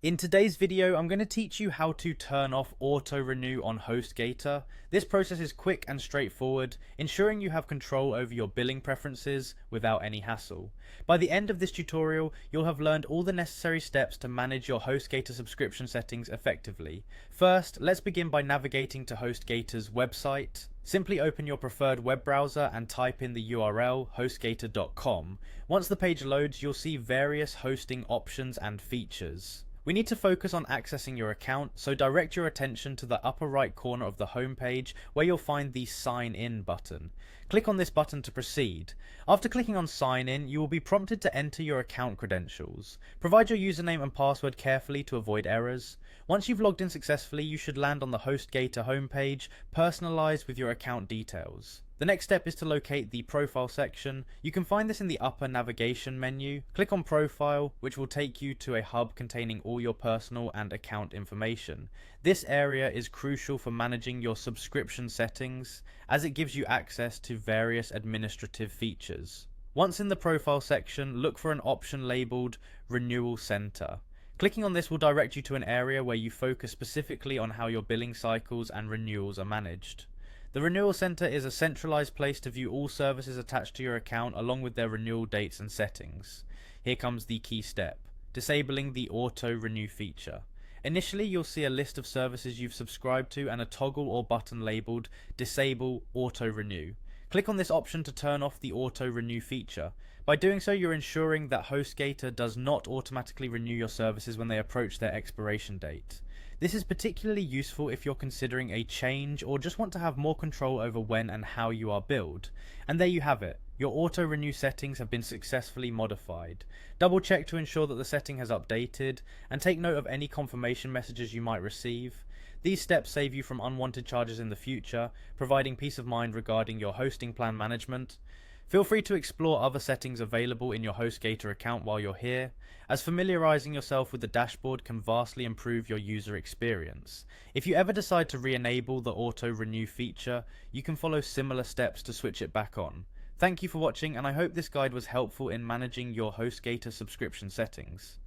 In today's video, I'm going to teach you how to turn off auto renew on Hostgator. This process is quick and straightforward, ensuring you have control over your billing preferences without any hassle. By the end of this tutorial, you'll have learned all the necessary steps to manage your Hostgator subscription settings effectively. First, let's begin by navigating to Hostgator's website. Simply open your preferred web browser and type in the URL hostgator.com. Once the page loads, you'll see various hosting options and features. We need to focus on accessing your account, so direct your attention to the upper right corner of the home page where you'll find the Sign In button. Click on this button to proceed. After clicking on Sign In, you will be prompted to enter your account credentials. Provide your username and password carefully to avoid errors. Once you've logged in successfully, you should land on the Hostgator homepage, personalized with your account details. The next step is to locate the profile section. You can find this in the upper navigation menu. Click on Profile, which will take you to a hub containing all your personal and account information. This area is crucial for managing your subscription settings, as it gives you access to various administrative features. Once in the Profile section, look for an option labeled Renewal Center. Clicking on this will direct you to an area where you focus specifically on how your billing cycles and renewals are managed. The Renewal Center is a centralized place to view all services attached to your account along with their renewal dates and settings. Here comes the key step: disabling the auto renew feature. Initially, you'll see a list of services you've subscribed to and a toggle or button labeled Disable Auto Renew. Click on this option to turn off the auto renew feature. By doing so, you're ensuring that Hostgator does not automatically renew your services when they approach their expiration date. This is particularly useful if you're considering a change or just want to have more control over when and how you are billed. And there you have it. Your auto renew settings have been successfully modified. Double check to ensure that the setting has updated, and take note of any confirmation messages you might receive. These steps save you from unwanted charges in the future, providing peace of mind regarding your hosting plan management. Feel free to explore other settings available in your Hostgator account while you're here, as familiarizing yourself with the dashboard can vastly improve your user experience. If you ever decide to re-enable the auto renew feature, you can follow similar steps to switch it back on. Thank you for watching, and I hope this guide was helpful in managing your Hostgator subscription settings.